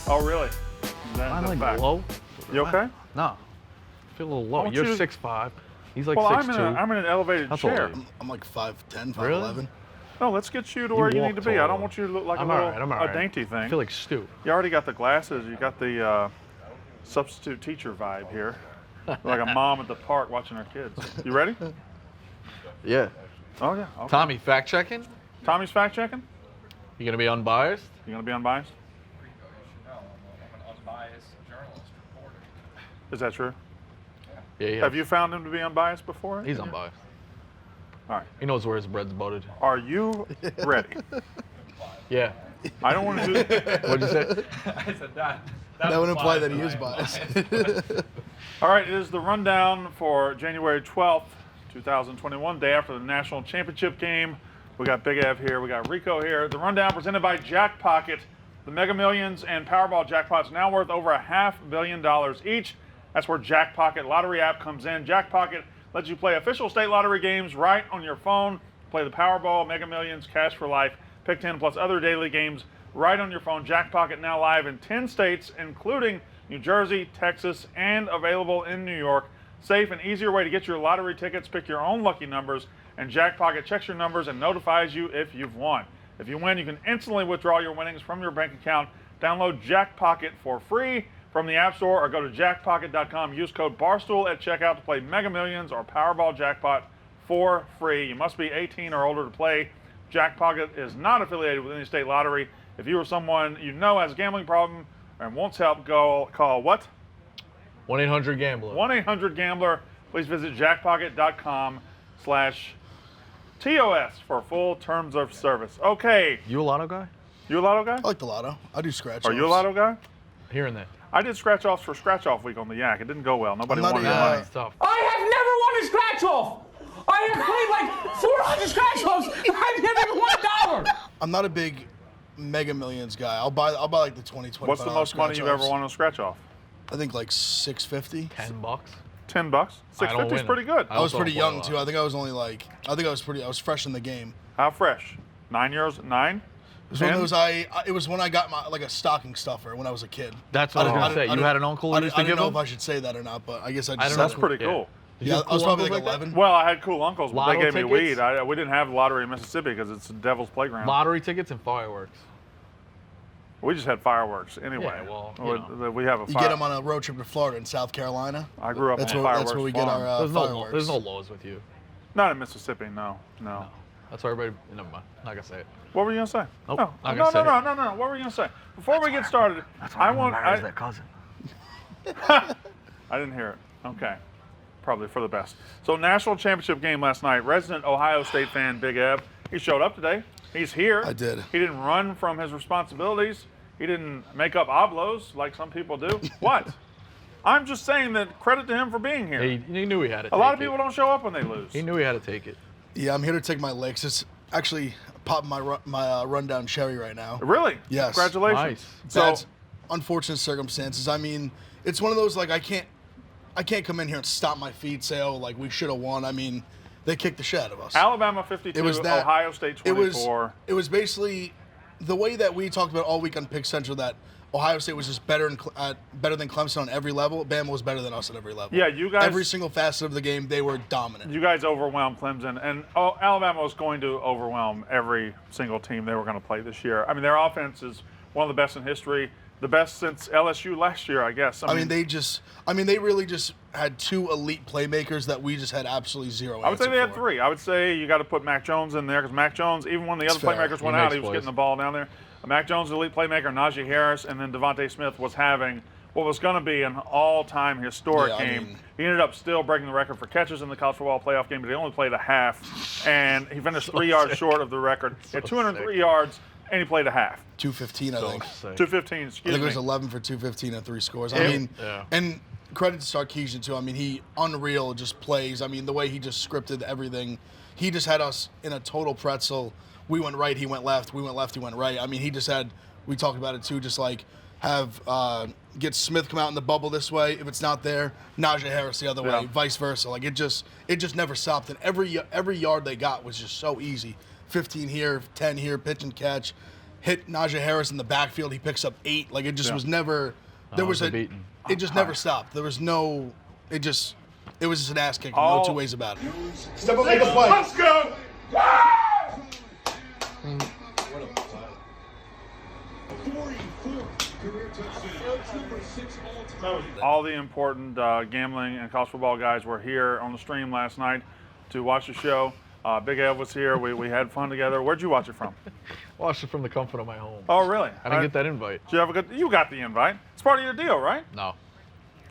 Oh, really? I'm like fact. low. You okay? No. I feel a little low. Won't You're you- 6'5". He's like Well, 6'2". I'm in an elevated That's chair. all right. I'm like 5'10", 5'11". Really? No, let's get you to where you walk need to be. I don't taller. want you to look like I'm a little alright, I'm alright. dainty thing. I feel like Stu. You already got the glasses. You got the substitute teacher vibe here. Like a mom at the park watching her kids. You ready? Yeah. Oh, yeah. Okay. Tommy, fact checking? Tommy's fact checking? You gonna be unbiased? You going to be unbiased? No, I'm an unbiased journalist reporter. Is that true? Yeah. Have you found him to be unbiased before? He's unbiased. All right. He knows where his bread's buttered. Are you ready? Yeah. I don't want to do. What'd you say? I said that. That would imply that he implies is I am biased. All right, it is the rundown for January 12th, 2021, day after the national championship game. We got Big Ev here, we got Rico here. The rundown presented by Jack Pocket. The Mega Millions and Powerball jackpots now worth over $500 million each. That's where Jack Pocket lottery app comes in. Jack Pocket lets you play official state lottery games right on your phone. Play the Powerball, Mega Millions, Cash for Life, Pick 10, plus other daily games right on your phone. Jack Pocket now live in 10 states, including New Jersey, Texas, and available in New York. Safe and easier way to get your lottery tickets. Pick your own lucky numbers, and Jack Pocket checks your numbers and notifies you if you've won. If you win, you can instantly withdraw your winnings from your bank account. Download Jack Pocket for free from the App Store or go to jackpocket.com. Use code Barstool at checkout to play Mega Millions or Powerball Jackpot for free. You must be 18 or older to play. Jack Pocket is not affiliated with any state lottery. If you or someone you know has a gambling problem and wants help, call what? 1-800-GAMBLER. 1-800-GAMBLER. Please visit jackpocket.com/TOS for full terms of service. Okay. You a lotto guy? You a lotto guy? I like the lotto. I do scratch. Are you a lotto guy? Here and there. I did scratch offs for scratch off week on the Yak. It didn't go well. Nobody I'm not wanted a- the money. It's tough. I have never won a scratch off. I have played like 400 scratch offs. I've never even won $1. I'm not a big Mega Millions guy. I'll buy like the 20, What's the most money you've ever won on a scratch off? I think like $650. $10. $10. I don't $650 is win. pretty good. I was also pretty play a young lot. too. I was fresh in the game. How fresh? 9 years? 9? It was when 10? it was when I got my like a stocking stuffer when I was a kid. That's what I was don't- gonna say. I You don't- had an uncle who I used don't to give know them? if I should say that or not, but I guess I just don't said know. That's it. pretty Yeah. cool. Did you Yeah, have I was cool probably uncles like that? 11. Well, I had cool uncles, but they Lotto gave me tickets? weed. We didn't have lottery in Mississippi because it's the devil's playground. Lottery tickets and fireworks. We just had fireworks anyway. Yeah, well, we have a You fire. get them on a road trip to Florida and South Carolina. I grew up That's on where fireworks. we get farm. our fireworks. There's no laws with you. Not in Mississippi, no. That's why everybody. Never mind. Not gonna say it. What were you gonna say? Nope, no, not no, gonna say no, no, no, no. What were you gonna say? Before we get started, I want. that cousin. I didn't hear it. Okay. Probably for the best. So, national championship game last night. Resident Ohio State fan Big Ev. He showed up today. He's here. I did. He didn't run from his responsibilities. He didn't make up oblos like some people do. What? I'm just saying that credit to him for being here. He knew he had to. A lot of people don't show up when they lose. He knew he had to take it. Yeah, I'm here to take my licks. It's actually popping my rundown cherry right now. Really? Yes. Congratulations. Nice. So, That's unfortunate circumstances. I mean, it's one of those like I can't come in here and stomp my feet, say, oh, like we should have won. I mean, they kicked the shit out of us. Alabama 52, It was that- Ohio State 24. It was basically the way that we talked about all week on Pick Central that Ohio State was just better than Clemson on every level. Bama was better than us at every level. Yeah, you guys. Every single facet of the game, they were dominant. You guys overwhelmed Clemson, and Alabama was going to overwhelm every single team they were going to play this year. I mean, their offense is one of the best in history, the best since LSU last year, I guess. I mean, they really just had two elite playmakers that we just had absolutely zero. I would say answer they had for. three. I would say you got to put Mac Jones in there because Mac Jones, even when the other fair. playmakers went He out, makes he was plays. getting the ball down there. Mac Jones, elite playmaker, Najee Harris, and then Devontae Smith was having what was going to be an all-time historic Yeah, I game. mean- He ended up still breaking the record for catches in the college football playoff game, but he only played a half, and he finished 3 yards short of the record. He had 203 yards, and he played a half. 215, I think. Sick. 215, I excuse think it me. was 11 for 215 and 3 scores. I Yeah. mean, Yeah. and credit to Sarkisian too. I mean, he unreal just plays. I mean, the way he just scripted everything, he just had us in a total pretzel. We went right, he went left. We went left, he went right. I mean, he just had. We talked about it too. Just like have get Smith come out in the bubble this way. If it's not there, Najee Harris the other Yeah. way, vice versa. Like it just never stopped. And every yard they got was just so easy. 15 here, 10 here, pitch and catch. hit Najee Harris in the backfield. He picks up 8. Like, it just Yeah. was never. There was a. beating. It just never stopped. There was no. It was just an ass kicking. No two ways about it. Step up, make a play. Let's go. All the important gambling and college football guys were here on the stream last night to watch the show. Big Ev was here. We had fun together. Where'd you watch it from? Watched it from the comfort of my home. Oh, really? I didn't get that invite. Did you have a good? You got the invite. It's part of your deal, right? No.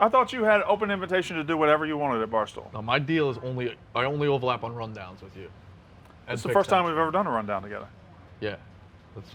I thought you had open invitation to do whatever you wanted at Barstool. No, my deal is I only overlap on rundowns with you. It's the first time we've ever done a rundown together. Yeah.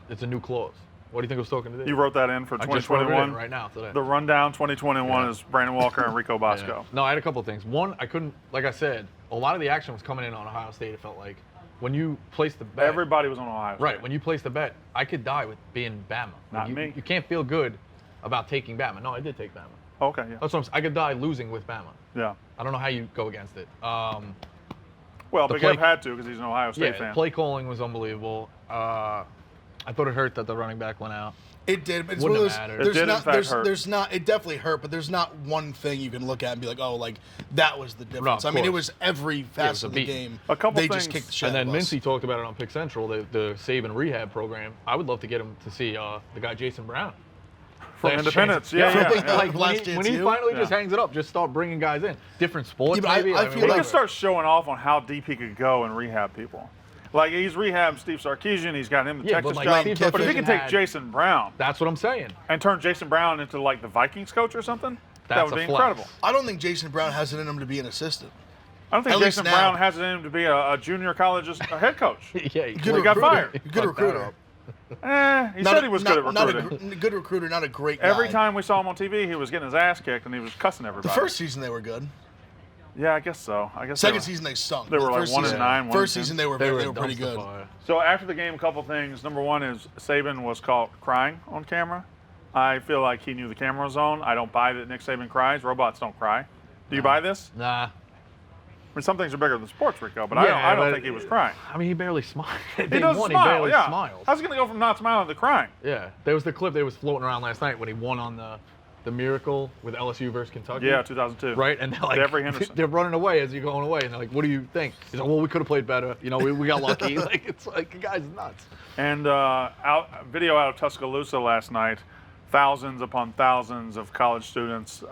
It's a new clause. What do you think I was talking today? You wrote that in for I just wrote it 2021. in right now today. The rundown 2021 Yeah. is Brandon Walker and Rico Bosco. Yeah. No, I had a couple of things. One, I couldn't, like I said, a lot of the action was coming in on Ohio State, it felt like. When you placed the bet. Everybody was on Ohio State. Right, when you placed the bet, I could die with being Bama. Not you, me. You can't feel good about taking Bama. No, I did take Bama. Okay, yeah. That's what I'm saying. I could die losing with Bama. Yeah. I don't know how you go against it. Well, The Big play- Ev had to because he's an Ohio State Yeah, fan. play calling was unbelievable. I thought it hurt that the running back went out. It did, but it's Wouldn't one of have those. mattered. There's It did, in not. fact, hurt. There's not. It definitely hurt, but there's not one thing you can look at and be like, oh, like that was the difference. of I mean, it course. was every facet a of the beating. game. A couple they just things- kicked the shit And out then of us. Mincy talked about it on Pick Central, the Saban rehab program. I would love to get him to see the guy Jason Brown. From Last Independence. Chance. Yeah, yeah. yeah. Like Last when Chance he U? finally just Yeah. hangs it up, just start bringing guys in. Different sports, Yeah, but maybe. I mean, feel He like- could start showing off on how deep he could go and rehab people. Like, he's rehabbed Steve Sarkisian. He's got him the Yeah, Texas but like job. Steve But if he Sarkisian could take had- Jason Brown That's what I'm saying. and turn Jason Brown into, like, the Vikings coach or something, that That's would be a flex. incredible. I don't think Jason Brown has it in him to be an assistant. I don't think At least Jason now. Brown has it in him to be a junior college a head coach. Yeah, he Good He got recruiter. fired. Good Fucked that recruiter. up. He said he was good at not recruiting. good recruiter, not a great guy. Every time we saw him on TV, he was getting his ass kicked and he was cussing The everybody. first season they were good. Yeah, I guess so. I guess Second they were. season they stunk. They were The like first 1 season- and 9. 1 First and 10. season they were pretty dumpster good. fire. So after the game, a couple things. Number one is Saban was caught crying on camera. I feel like he knew the camera was on. I don't buy that Nick Saban cries. Robots don't cry. Do you buy this? Nah. I mean, some things are bigger than sports, Rico, but I don't but- think he was crying. I mean, he barely smiled. He doesn't He smile. barely Yeah. smiles. How's he gonna go from not smiling to crying? Yeah, there was the clip that was floating around last night when he won on the Miracle with LSU versus Kentucky. Yeah, 2002. Right, and they're like, Jeffrey Henderson. they're running away as you're going away, and they're like, "What do you think?" He's like, "Well, we could have played better. You know, we got lucky." Like, it's like, the guy's nuts. And video out of Tuscaloosa last night, thousands upon thousands of college students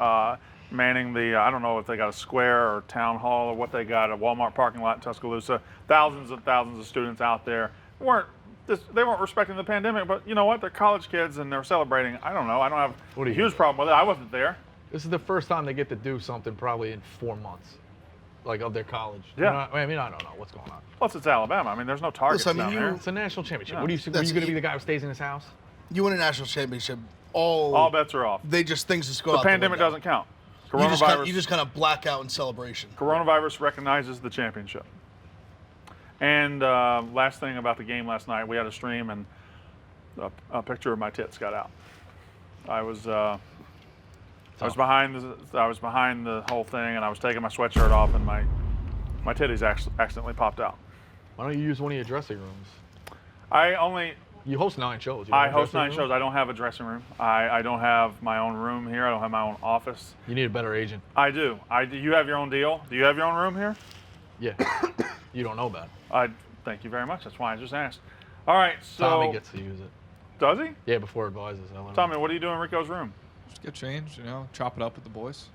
manning the, I don't know if they got a square or town hall or what they got, a Walmart parking lot in Tuscaloosa. Thousands and thousands of students out there. They weren't respecting the pandemic, but you know what? They're college kids and they're celebrating. I don't know. I don't have What do a you huge problem with it. I wasn't there. This is the first time they get to do something probably in 4 months, like of their college. Yeah. You know, I mean, I don't know what's going on. Plus, it's Alabama. I mean, there's no targets Listen, I down mean, there. It's a national championship. Yeah. What do you? Were That's- you going to be the guy who stays in his house? You win a national championship. All bets are off. They just things just go The out pandemic the window. doesn't count. You just kind of black out in celebration. Coronavirus recognizes the championship. And last thing about the game last night, we had a stream and a picture of my tits got out. I was behind the whole thing, and I was taking my sweatshirt off, and my titties accidentally popped out. Why don't you use one of your dressing rooms? You host 9 shows. You I have a host dressing 9 room? shows. I don't have a dressing room. I don't have my own room here. I don't have my own office. You need a better agent. I do. You have your own deal? Do you have your own room here? Yeah. You don't know about it. Thank you very much. That's why I just asked. All right, so Tommy gets to use it. does he? Yeah, before advisors. I let him. Tommy, what do you do in Rico's room? Just get changed, chop it up with the boys.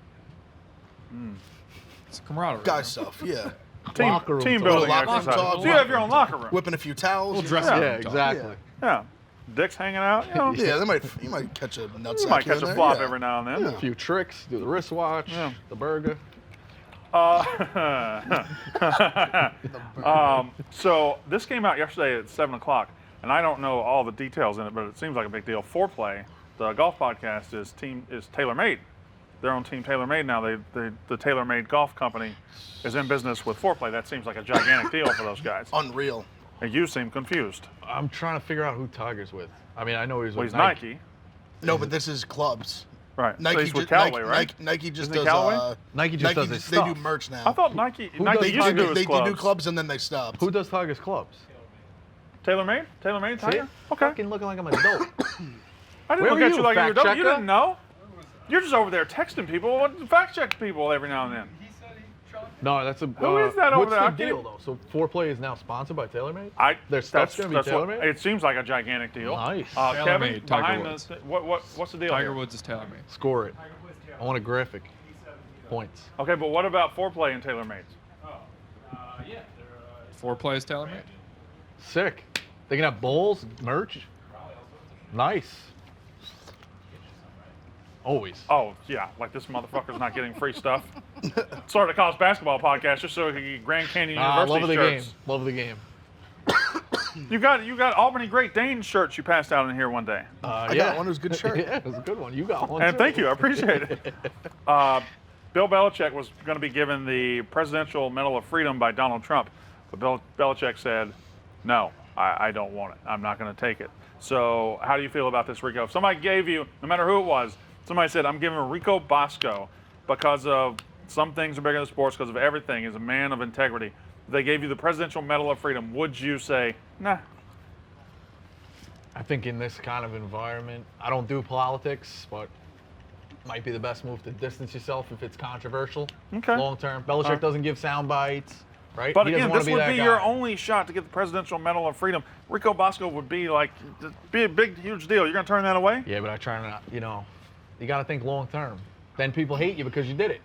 It's a camaraderie. Guy stuff, yeah. Locker room Team talk. building Locker exercise. talk, So you have your own locker room. Whipping a few towels. Little you dressing know. Yeah, room talk. exactly. Yeah. Dicks hanging out. You know, Yeah, you might catch a nutsack. you might here catch and a there, flop yeah. every now and then. A few tricks, do the wristwatch, Yeah. the burger. So this came out yesterday at 7 o'clock, and I don't know all the details in it, but it seems like a big deal. Foreplay, the golf podcast, is TaylorMade. They're on Team TaylorMade now. The TaylorMade golf company is in business with Foreplay. That seems like a gigantic deal for those guys. Unreal. And you seem confused. I'm trying to figure out who Tiger's with. I mean, I know he's Well, with he's Nike. No, but this is clubs. Right. Nike so he's with ju- Callaway, Nike, right? Nike just Isn't it does. Callaway? Nike just does his They do stuff. merch now. I thought Nike does used to do his they clubs. do clubs and then they stopped. Who does Tiger's clubs? TaylorMade? TaylorMade See? Tiger? Okay. Fucking looking like I'm an adult. I didn't Where look were at you, you like you were fact dope. You checker? didn't know. You're just over there texting people. Fact check people every now and then. He said he shot. No, that's a. Who is that over what's there? I the can't- deal though? So Foreplay is now sponsored by TaylorMade. Their that's stuff's gonna be what- TaylorMade? It seems like a gigantic deal. Nice. Kevin, TaylorMade, Tiger behind Woods. what's the deal Tiger here? Woods is TaylorMade. Score it. I want a graphic. Points. Okay, but what about Foreplay and TaylorMade? Foreplay is TaylorMade. Sick. They can have bowls, merch. Nice. Always. Oh, yeah, like this motherfucker's not getting free stuff. Started a college basketball podcast just so he could get Grand Canyon Love University of the shirts. game. Love of the game. You got Albany Great Dane shirts you passed out in here one day. I got one. It was a good shirt. Yeah, it was a good one. You got one. And too. thank you, I appreciate it. Bill Belichick was going to be given the Presidential Medal of Freedom by Donald Trump, but Bill Belichick said, no, I don't want it. I'm not going to take it. So how do you feel about this, Rico? If somebody gave you, no matter who it was, somebody said, I'm giving Rico Bosco because of some things are bigger than sports, because of everything, he's a man of integrity. If they gave you the Presidential Medal of Freedom, would you say, nah? I think in this kind of environment, I don't do politics, but might be the best move to distance yourself if it's controversial. Okay. Long term. Belichick doesn't give sound bites, right? But He doesn't again, wanna this be would that be guy. your only shot to get the Presidential Medal of Freedom. Rico Bosco would be like, be a big, huge deal. You're going to turn that away? Yeah, but I try not, you got to think long term. Then people hate you because you did it.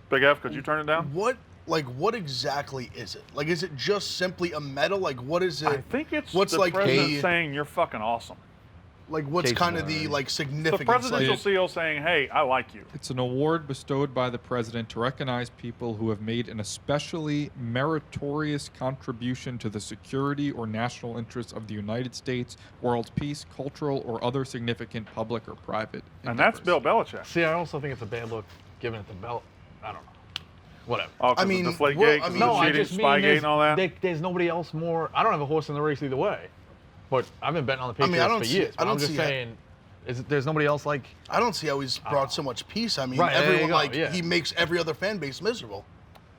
Big F, could you turn it down? What exactly is it? Like, is it just simply a medal? Like, what is it? I think it's what's the like president the saying you're fucking awesome. like what's Case kind of the learned. like The significance? presidential Like, seal saying, hey, I like you. It's an award bestowed by the president to recognize people who have made an especially meritorious contribution to the security or national interests of the United States, world peace, cultural, or other significant public or private And that's Bill endeavors. Belichick. See, I also think it's a bad look giving it to Bell. I don't know. Whatever. Oh, 'cause I mean, of Deflategate, well, I 'cause mean- of No, the I cheating, just mean Spygate and all that. there's nobody else more. I don't have a horse in the race either way, but I've been betting on the I mean, Patriots I don't for see- years. I don't I'm just see that. saying, there's nobody else like. I don't see how he's brought so much peace. I mean, Right, there you everyone go, like yeah. he makes every other fan base miserable.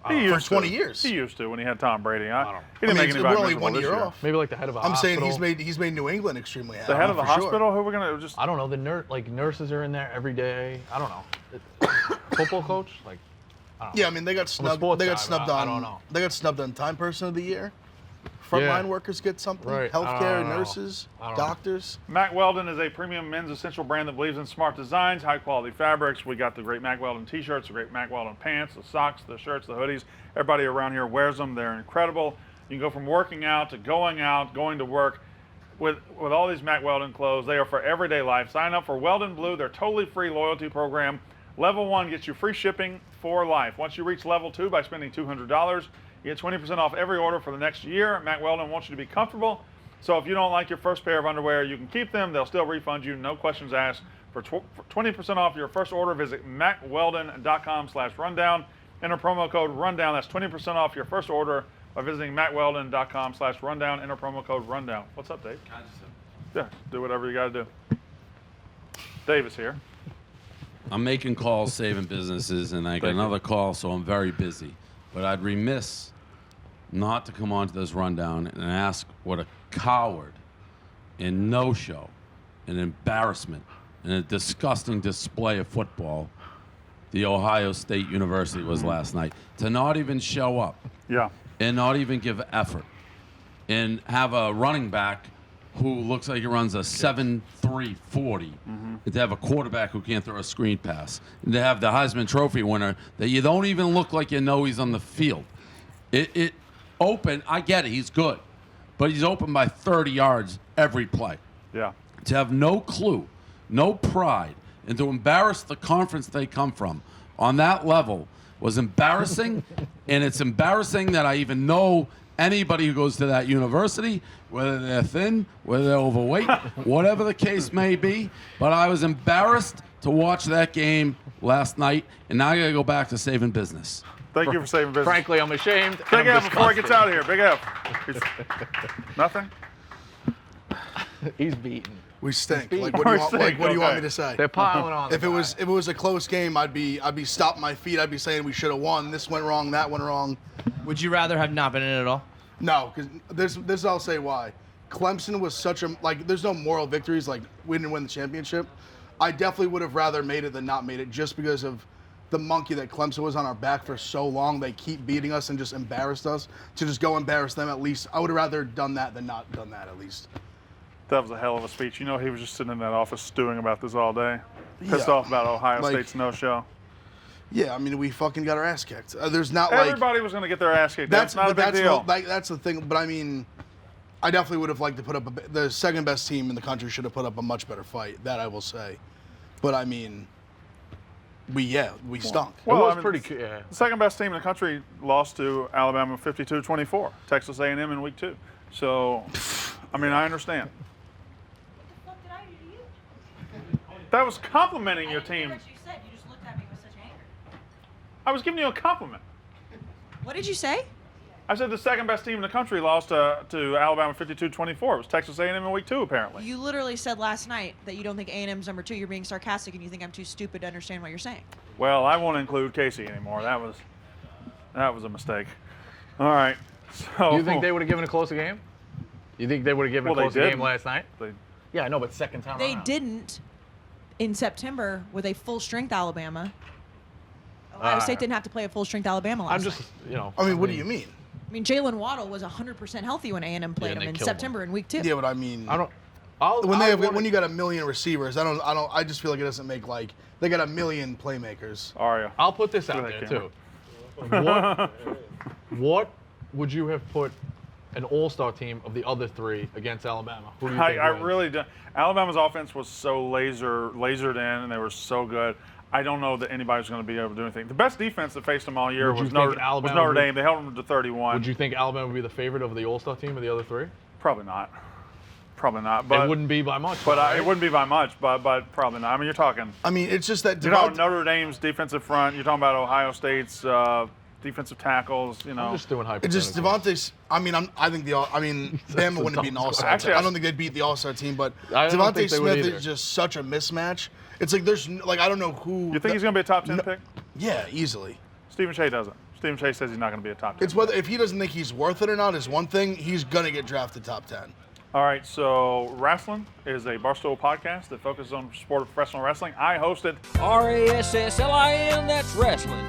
He for used 20 to. years. He used to when he had Tom Brady. He don't- didn't make we're anybody only miserable 1 this year year. off. Maybe like the head of a I'm saying hospital. he's made New England extremely happy. The head of the for sure. hospital, who we're going to just... I don't know. The nurses are in there every day. I don't know. Football coach, like. I don't know. Yeah, I mean they got snubbed. sports They guy, got but snubbed I on. don't know. They got snubbed on Time Person of the Year. Frontline workers get something. Right. Healthcare, I don't know. nurses, I don't know. doctors. Mack Weldon is a premium men's essential brand that believes in smart designs, high quality fabrics. We got the great Mack Weldon t-shirts, the great Mack Weldon pants, the socks, the shirts, the hoodies. Everybody around here wears them. They're incredible. You can go from working out, going to work with all these Mack Weldon clothes. They are for everyday life. Sign up for Weldon Blue, their totally free loyalty program. Level 1 gets you free shipping for life. Once you reach level 2 by spending $200, you get 20% off every order for the next year. Mack Weldon wants you to be comfortable. So if you don't like your first pair of underwear, you can keep them. They'll still refund you, no questions asked. For 20% off your first order, visit mackweldon.com/rundown. Enter promo code rundown. That's 20% off your first order by visiting mackweldon.com/rundown. Enter promo code rundown. What's up, Dave? Yeah, do whatever you got to do. Dave is here. I'm making calls, saving businesses, and I got another call, so I'm very busy. But I'd remiss not to come onto this rundown and ask what a coward and no-show, an embarrassment, and a disgusting display of football the Ohio State University was last night. To not even show up Yeah. and not even give effort and have a running back who looks like he runs a 7.3 40, and to have a quarterback who can't throw a screen pass, and to have the Heisman Trophy winner that you don't even look like you know he's on the field. It open, I get it, he's good, but he's open by 30 yards every play. Yeah. To have no clue, no pride, and to embarrass the conference they come from on that level was embarrassing, and it's embarrassing that I even know anybody who goes to that university, whether they're thin, whether they're overweight, whatever the case may be. But I was embarrassed to watch that game last night, and now I got to go back to saving business. Thank you for saving business. Frankly, I'm ashamed. and Big I'm F before he gets out of here. Big F. Nothing? He's beaten. We stink. Speed. Like what do you want? We're Like what do you want okay. me to say? They're piling on. If it was a close game, I'd be stopping my feet. I'd be saying we should have won. This went wrong. That went wrong. Would you rather have not been in it at all? No, because this I'll say why. Clemson was such a there's no moral victories, like we didn't win the championship. I definitely would have rather made it than not made it, just because of the monkey that Clemson was on our back for so long. They keep beating us and just embarrassed us. To just go embarrass them at least, I would have rather done that than not done that at least. That was a hell of a speech. You know, he was just sitting in that office stewing about this all day. Pissed Yeah. off about Ohio State's no-show. Yeah, I mean, we fucking got our ass kicked. There's not Everybody was going to get their ass kicked. That's not a big deal. That's the thing. But I mean, I definitely would have liked to put up the second best team in the country should have put up a much better fight. That I will say. But I mean, we stunk. Well, it was I mean, pretty. Yeah. The second best team in the country lost to Alabama 52-24, Texas A&M in week 2. So, I mean, I understand. What did I do to you? That was complimenting your I didn't hear team. what you said. You just looked at me with such anger. I was giving you a compliment. What did you say? I said the second best team in the country lost to Alabama 52-24. It was Texas A&M in week 2, apparently. You literally said last night that you don't think A&M's number 2. You're being sarcastic and you think I'm too stupid to understand what you're saying. Well, I won't include Casey anymore. That was a mistake. All right. So You think they would have given a closer game? You think they would have given a closer game last night? Yeah, I know, but second time They around. didn't in September with a full-strength Alabama. Ohio State didn't have to play a full-strength Alabama last I'm just, night. I mean, what do you mean? I mean, Jalen Waddle was 100% healthy when A&M played and him they in killed September in week 2. Yeah, but I mean, I don't. when you got a million receivers, I just feel like it doesn't make they got a million playmakers. Aria. I'll put this out ahead, there too. What would you have put an all-star team of the other 3 against Alabama? Who do you think I wins? really don't. Alabama's offense was so lasered in, and they were so good. I don't know that anybody's going to be able to do anything. The best defense that faced them all year Would you was think Notre Dame. They held them to 31. Would you think Alabama would be the favorite over the all-star team of the other 3? Probably not. Probably not. But It wouldn't be by much. But right? it wouldn't be by much. But probably not. I mean, you're talking. I mean, it's just that You're talking Notre Dame's defensive front. You're talking about Ohio State's defensive tackles. You know. I'm just doing hypotheticals. It's just Devontae's. I mean, Bama wouldn't beat an all-star. Actually, I don't think they'd beat the all-star team, but I don't think Devontae they would Smith either. is just such a mismatch. It's like I don't know who. You think he's going to be a top 10 pick? Yeah, easily. Stephen Shea doesn't. Stephen Shea says he's not going to be a top 10. It's whether if he doesn't think he's worth it or not is one thing. He's gonna get drafted top 10. All right, so Rasslin is a Barstool podcast that focuses on sport of professional wrestling. I host it. RASSLIN, that's wrestling.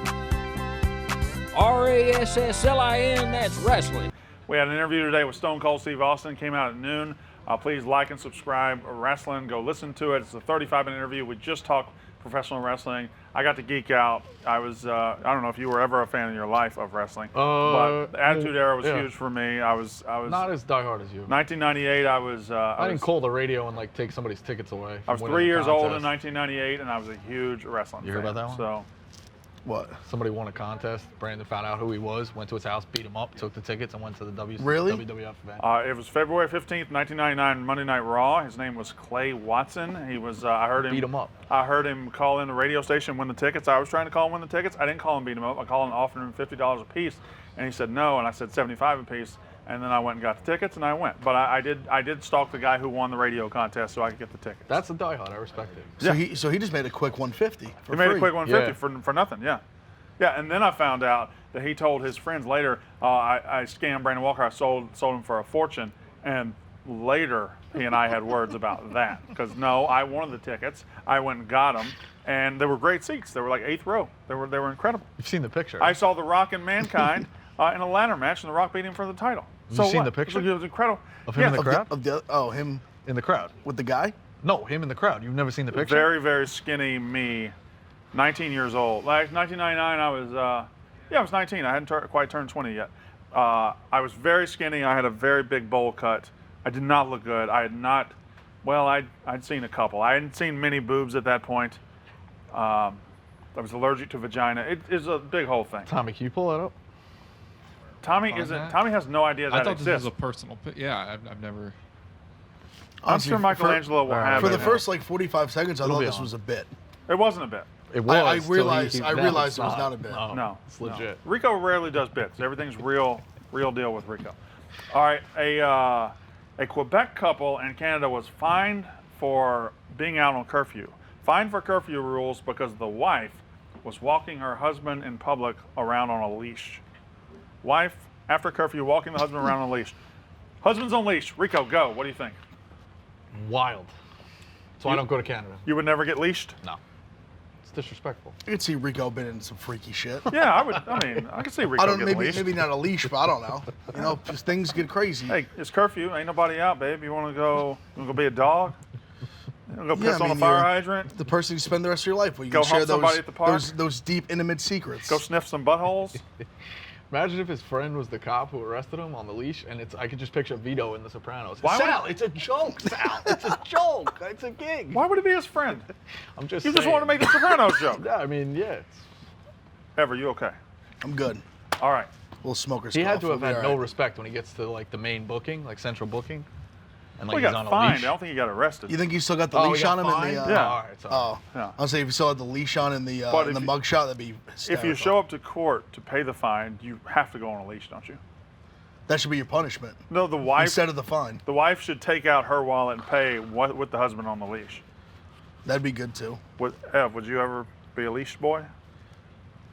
RASSLIN, that's wrestling. We had an interview today with Stone Cold Steve Austin. Came out at noon. Please like and subscribe. Wrestling, go listen to it. It's a 35-minute interview. We just talked professional wrestling. I got to geek out. I was, I don't know if you were ever a fan in your life of wrestling, but the Attitude Era was huge for me. I was not as diehard as you. 1998. I was. I didn't call the radio and take somebody's tickets away. I was 3 years old in 1998, and I was a huge wrestling You fan. heard about that one? So. What? Somebody won a contest. Brandon found out who he was, went to his house, beat him up, took the tickets, and went to the Really? WWF event. It was February 15th, 1999, Monday Night Raw. His name was Clay Watson. He was. I heard him Beat him up. I heard him call in the radio station, win the tickets. I was trying to call him win the tickets. I didn't call him beat him up. I called and offered him $50 a piece, and he said no. And I said $75 a piece. And then I went and got the tickets, and I went. But I did stalk the guy who won the radio contest so I could get the tickets. That's a diehard. I respect it. So he just made a quick 150. He made a quick 150 Yeah. for nothing. Yeah. Yeah, and then I found out that he told his friends later, I scammed Brandon Walker, I sold him for a fortune, and later he and I had words about that. Because no, I wanted the tickets, I went and got them, and they were great seats. They were like 8th row. They were incredible. You've seen the picture. I saw The Rock and Mankind in a ladder match, and The Rock beat him for the title. You seen the picture? It was incredible. Of him in the crowd? Him In the crowd. with the guy? No, him in the crowd. You've never seen the picture? Very, very skinny me, 19 years old. Like 1999, I was, I was 19. I hadn't quite turned 20 yet. I was very skinny. I had a very big bowl cut. I did not look good. I had not, I'd seen a couple. I hadn't seen many boobs at that point. I was allergic to vagina. It is a big whole thing. Tommy, can you pull that up? Tommy Find isn't. that? Tommy has no idea I that thought exists. this was a personal. Yeah, I've never. I'm Honestly, sure Michelangelo will have For it. the first 45 seconds, I It'll thought be this on. was a bit. It wasn't a bit. It was. I till realized- I now realized it's it was not a bit. No, It's legit. No. Rico rarely does bits. Everything's real deal with Rico. All right, a Quebec couple in Canada was fined for being out on curfew. Fined for curfew rules because the wife was walking her husband in public around on a leash. Wife after curfew, walking the husband around on a leash. Husband's on leash. Rico, go. What do you think? Wild. So I don't go to Canada. You would never get leashed? No. It's disrespectful. I could see Rico been in some freaky shit. Yeah, I would. I mean, I could see Rico I don't. getting Maybe leashed. maybe not a leash, but I don't know. You know, just things get crazy. Hey, it's curfew. Ain't nobody out, babe. You want to go? You want to go be a dog? You want to go piss on a fire hydrant? The person you spend the rest of your life with. You Go can share hump somebody at the park? those deep, intimate secrets. Go sniff some buttholes? Imagine if his friend was the cop who arrested him on the leash, and I could just picture Vito in The Sopranos. Why would Sal, it's a joke, Sal. It's a joke. It's a gig. Why would it be his friend? I'm just You saying. just want to make the Sopranos joke. Yeah, I mean, yeah. Ever, you okay? I'm good. All right. Little smoker's He had cough. to have We'll be had all no right. respect when he gets to like the main booking, like central booking, and like Well, he he's got on a fined. leash. I don't think he got arrested. You think he still got the Oh, leash he got on him fined? in the? Yeah. All right, sorry. Oh. Yeah. I'll say if you still had the leash on in the But if you- mugshot, that'd be If hysterical. you show up to court to pay the fine, you have to go on a leash, don't you? that should be your punishment No, the wife. instead of the fine. The wife should take out her wallet and pay with the husband on the leash. That'd be good too. Ev, would you ever be a leash boy?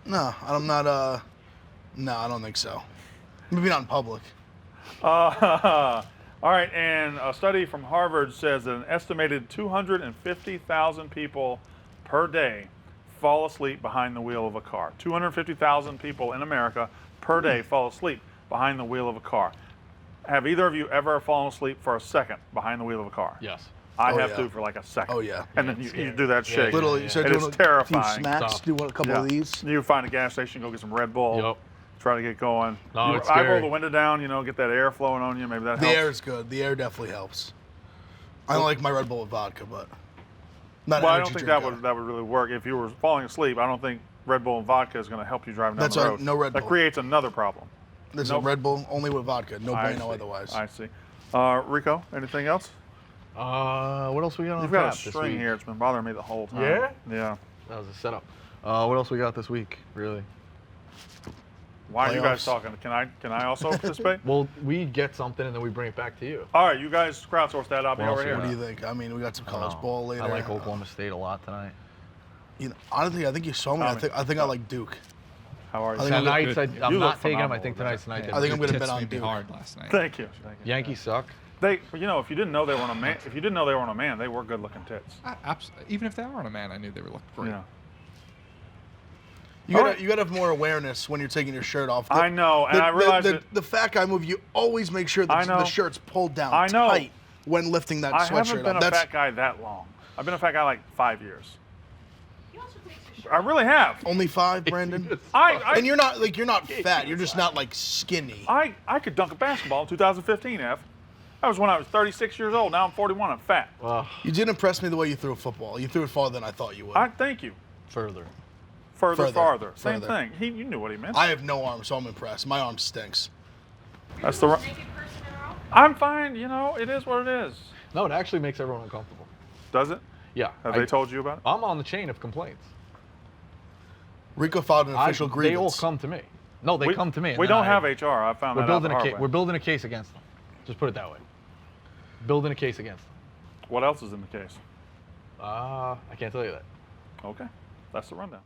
No, I'm not. No, I don't think so. Maybe not in public. All right, and a study from Harvard says that an estimated 250,000 people per day fall asleep behind the wheel of a car. 250,000 people in America per day fall asleep behind the wheel of a car. Have either of you ever fallen asleep for a second behind the wheel of a car? Yes. I Oh, have yeah. to for like a second. Oh, yeah. And then you do that shake. Literally, yeah. you start It doing is a few terrifying. smacks, Tough. do a couple Yeah. of these. You find a gas station, go get some Red Bull. Yep. Try to get going. No, it's I roll scary. the window down, get that air flowing on you. Maybe that The helps. air is good. The air definitely helps. I don't like my Red Bull with vodka, but not Well, I energy don't think drink that would really work. If you were falling asleep, I don't think Red Bull and vodka is going to help you driving down That's the right, road. no Red That Bull. creates another problem. There's Nope. a Red Bull only with vodka. No I bueno see. otherwise. I see. Rico, anything else? What else we got on You've got a tap this string week? here. It's been bothering me the whole time. Yeah? Yeah. That was a setup. What else we got this week? Really? Why are you guys Playoffs. talking? Can I also participate? Well, we get something and then we bring it back to you. All right, you guys crowdsource that. I'll be What over else here. you What do you think? I mean, we got some college Oh, ball later. I like Oklahoma State a lot tonight. Honestly, I think you saw me. I think I like Duke. How are you? I think I'm Tonight's, good. I'm You not look taking them. phenomenal I think today. tonight's the night. I think I'm Your gonna bet tits on made me Duke. hard last night. Thank you. Yankees suck. If you didn't know they were on a man, if you didn't know they were on a man, they were good-looking tits. Even if they are on a man, I knew they were looking great. Yeah. You All gotta, right. you gotta have more awareness when you're taking your shirt off. I know, and I realized that- the fat guy move. You always make sure I that know. the shirt's pulled down I know. tight when lifting that I sweatshirt haven't been up. a fat guy that long. I've been a fat guy like 5 years. I really have. Only 5, Brandon. I And you're not fat. You're just not like skinny. I could dunk a basketball in 2015, F. That was when I was 36 years old. Now I'm 41. I'm fat. You did impress me the way you threw a football. You threw it farther than I thought you would. I thank you. Further. Farther. Further. Same thing. You knew what he meant. I have no arm, so I'm impressed. My arm stinks. That's the. I'm fine. It is what it is. No, it actually makes everyone uncomfortable. Does it? Yeah. Have they told you about it? I'm on the chain of complaints. Rico filed an official grievance. They all come to me. No, they come to me. and We then don't I- have HR. I found We're that out the building a hard case. way. We're building a case against them. Just put it that way. Building a case against them. What else is in the case? I can't tell you that. Okay. That's the rundown.